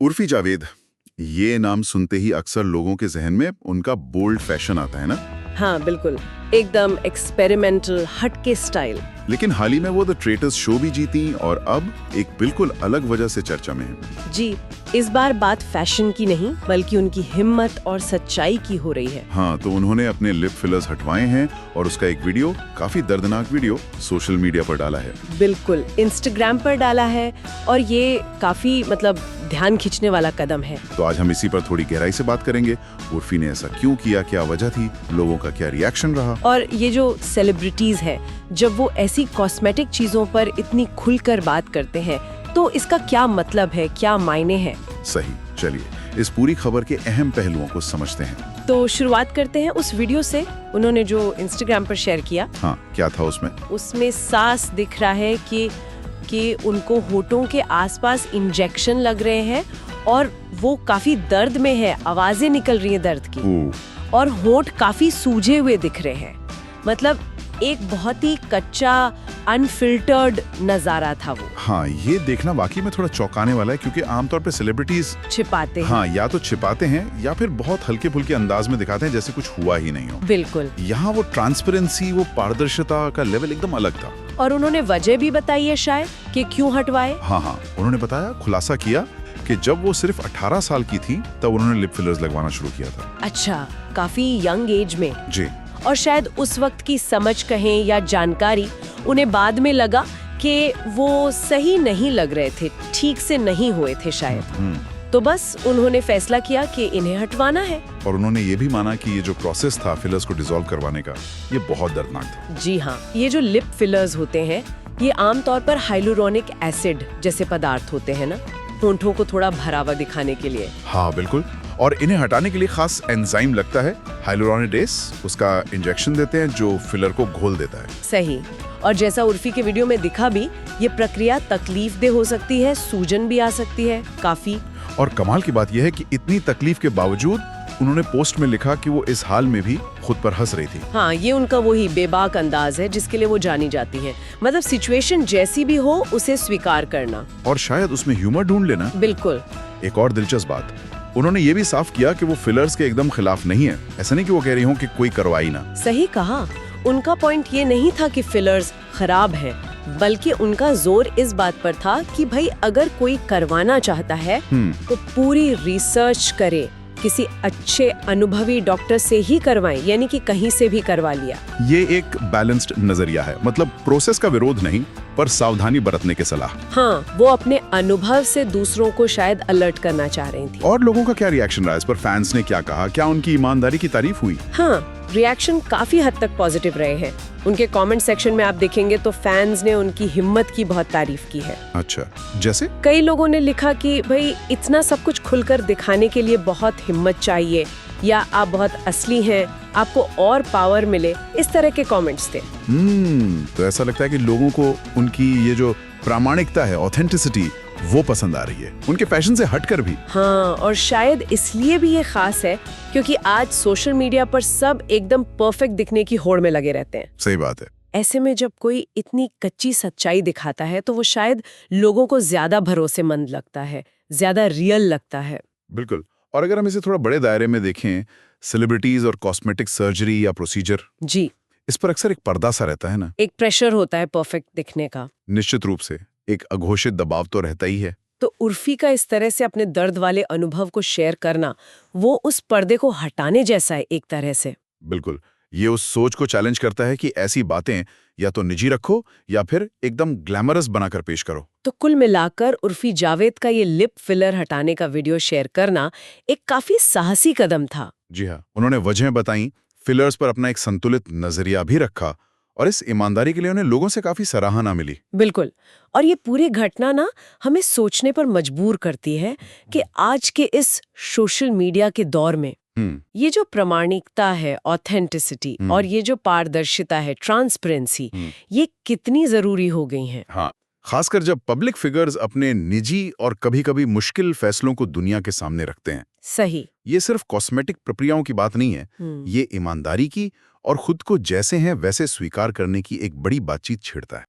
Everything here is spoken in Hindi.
उर्फी जावेद, ये नाम सुनते ही अक्सर लोगों के जहन में उनका बोल्ड फैशन आता है ना। हाँ बिल्कुल, एकदम एक्सपेरिमेंटल हटके स्टाइल। लेकिन हाल ही में वो द ट्रेटर्स शो भी जीती और अब एक बिल्कुल अलग वजह से चर्चा में है। जी, इस बार बात फैशन की नहीं बल्कि उनकी हिम्मत और सच्चाई की हो रही है। हाँ, तो उन्होंने अपने लिप फिलर्स हटवाए हैं और उसका एक वीडियो, काफी दर्दनाक वीडियो, सोशल मीडिया पर डाला है। बिल्कुल, इंस्टाग्राम पर डाला है और ये काफी ध्यान खींचने वाला कदम है। तो आज हम इसी पर थोड़ी गहराई से बात करेंगे। उर्फी ने ऐसा क्यों किया, क्या वजह थी, लोगों का क्या रिएक्शन रहा, और ये जो सेलिब्रिटीज है, जब वो ऐसी कॉस्मेटिक चीजों पर इतनी खुलकर बात करते हैं तो इसका क्या मतलब है, क्या मायने हैं। सही, चलिए इस पूरी खबर के अहम पहलुओं को समझते हैं। तो शुरुआत करते हैं उस वीडियो से, उन्होंने जो इंस्टाग्राम पर शेयर किया। हाँ, क्या था उसमें? उसमें साफ दिख रहा है कि उनको होठों के आसपास इंजेक्शन लग रहे हैं और वो काफी दर्द में है, आवाजें निकल रही हैं दर्द की, और होठ काफी सूजे हुए दिख रहे हैं। मतलब एक बहुत ही कच्चा अनफिल्टर्ड नजारा था वो। हाँ, ये देखना वाकई में थोड़ा चौंकाने वाला है क्योंकि आमतौर पे सेलिब्रिटीज छिपाते हैं। हाँ, या तो छिपाते हैं या फिर बहुत हल्के फुल्के अंदाज में दिखाते हैं जैसे कुछ हुआ ही नहीं हो। बिल्कुल, यहाँ वो ट्रांसपेरेंसी, वो पारदर्शिता का लेवल एकदम अलग था। और उन्होंने वजह भी बताई है शायद कि क्यों हटवाए। हाँ, उन्होंने बताया, खुलासा किया कि जब वो सिर्फ 18 साल की थी तब उन्होंने लिप फिलर्स लगवाना शुरू किया था। अच्छा, काफी यंग एज में। जी। और शायद उस वक्त की समझ कहें या जानकारी उन्हें बाद में लगा कि वो सही नहीं लग रहे थे, ठीक से नहीं हुए थे शायद। तो बस उन्होंने फैसला किया कि इन्हें हटवाना है। और उन्होंने ये भी माना कि ये जो प्रोसेस था फिलर्स को डिसॉल्व करवाने का, ये बहुत दर्दनाक था। जी हाँ, ये जो लिप फिलर्स होते हैं ये आमतौर पर हाइलुरोनिक एसिड जैसे पदार्थ होते हैं ना, होंठों को थोड़ा भरावा दिखाने के लिए। हाँ बिल्कुल, और इन्हें हटाने के लिए खास एंजाइम लगता है, हाइलुरोनिडेस, उसका इंजेक्शन देते हैं जो फिलर को घोल देता है। सही, और जैसा उर्फी के वीडियो में दिखा भी, ये प्रक्रिया तकलीफदेह हो सकती है, सूजन भी आ सकती है काफी। और कमाल की बात यह है कि इतनी तकलीफ के बावजूद उन्होंने पोस्ट में लिखा कि वो इस हाल में भी खुद पर हंस रही थी। हाँ, ये उनका वही बेबाक अंदाज है जिसके लिए वो जानी जाती हैं। मतलब सिचुएशन जैसी भी हो उसे स्वीकार करना और शायद उसमें ह्यूमर ढूंढ लेना। बिल्कुल। एक और दिलचस्प बात, उन्होंने ये भी साफ किया कि वो फिलर्स के एकदम खिलाफ नहीं है। ऐसा नहीं कि वो कह रही हो कि कोई करवाई ना। सही कहा, उनका पॉइंट ये नहीं था कि फिलर्स खराब है, बल्कि उनका जोर इस बात पर था कि भाई अगर कोई करवाना चाहता है तो पूरी रिसर्च करे, किसी अच्छे अनुभवी डॉक्टर से ही करवाएं, यानी कि कहीं से भी करवा लिया। ये एक बैलेंस्ड नजरिया है, मतलब प्रोसेस का विरोध नहीं पर सावधानी बरतने की सलाह। हाँ, वो अपने अनुभव से दूसरों को शायद अलर्ट करना चाह रही थी। और लोगों का क्या रिएक्शन रहा इस पर? फैंस ने क्या कहा? क्या उनकी ईमानदारी की तारीफ हुई? हाँ, रिएक्शन काफी हद तक पॉजिटिव रहे हैं। उनके कमेंट सेक्शन में आप देखेंगे तो फैंस ने उनकी हिम्मत की बहुत तारीफ की है। अच्छा, जैसे? कई लोगों ने लिखा कि भाई इतना सब कुछ खुलकर दिखाने के लिए बहुत हिम्मत चाहिए, या आप बहुत असली हैं, आपको और पावर मिले, इस तरह के कमेंट्स थे। तो ऐसा लगता है कि लोगों को उनकी ये जो प्रामाणिकता है, ऑथेंटिसिटी, वो पसंद आ रही है, उनके फैशन से हटकर भी। हाँ, और शायद इसलिए भी ये खास है क्योंकि आज सोशल मीडिया पर सब एकदम परफेक्ट दिखने की होड़ में लगे रहते हैं। सही बात है। ऐसे में जब कोई इतनी कच्ची सच्चाई दिखाता है तो वो शायद लोगों को ज्यादा भरोसेमंद लगता है, ज्यादा रियल लगता है। बिल्कुल। और अगर हम इसे थोड़ा बड़े दायरे में देखें, सेलिब्रिटीज और कॉस्मेटिक सर्जरी या प्रोसीजर, जी, इस पर अक्सर एक पर्दा सा रहता है ना। एक प्रेशर होता है परफेक्ट दिखने का। निश्चित रूप से एक अघोषित दबाव तो रहता ही है। तो उर्फी का इस तरह से अपने दर्द वाले अनुभव को शेयर करना, वो उस पर्दे को हटाने जैसा है एक तरह से। बिल्कुल, ये उस सोच को चैलेंज करता है कि ऐसी बातें या तो निजी रखो या फिर एकदम ग्लैमरस बनाकर पेश करो। तो कुल मिलाकर उर्फी जावेद का ये लिप फिलर हटाने का वीडियो शेयर करना एक काफी साहसी कदम था। जी हाँ, उन्होंने वजह बताई, फिलर्स पर अपना एक संतुलित नजरिया भी रखा और इस ईमानदारी के लिए उन्हें लोगों से काफी सराहना मिली। बिल्कुल, और ये पूरी घटना ना हमें सोचने पर मजबूर करती है कि आज के इस सोशल मीडिया के दौर में ये जो प्रामाणिकता है, ऑथेंटिसिटी, और ये जो पारदर्शिता है, ट्रांसपेरेंसी, ये कितनी जरूरी हो गई हैं। हाँ, खासकर जब पब्लिक फिगर्स अपने निजी और कभी-कभी मुश्किल फैसलों को दुनिया के सामने रखते हैं। सही, ये सिर्फ कॉस्मेटिक प्रक्रियाओं की बात नहीं है, ये ईमानदारी की और खुद को जैसे हैं वैसे स्वीकार करने की एक बड़ी बातचीत छेड़ता है।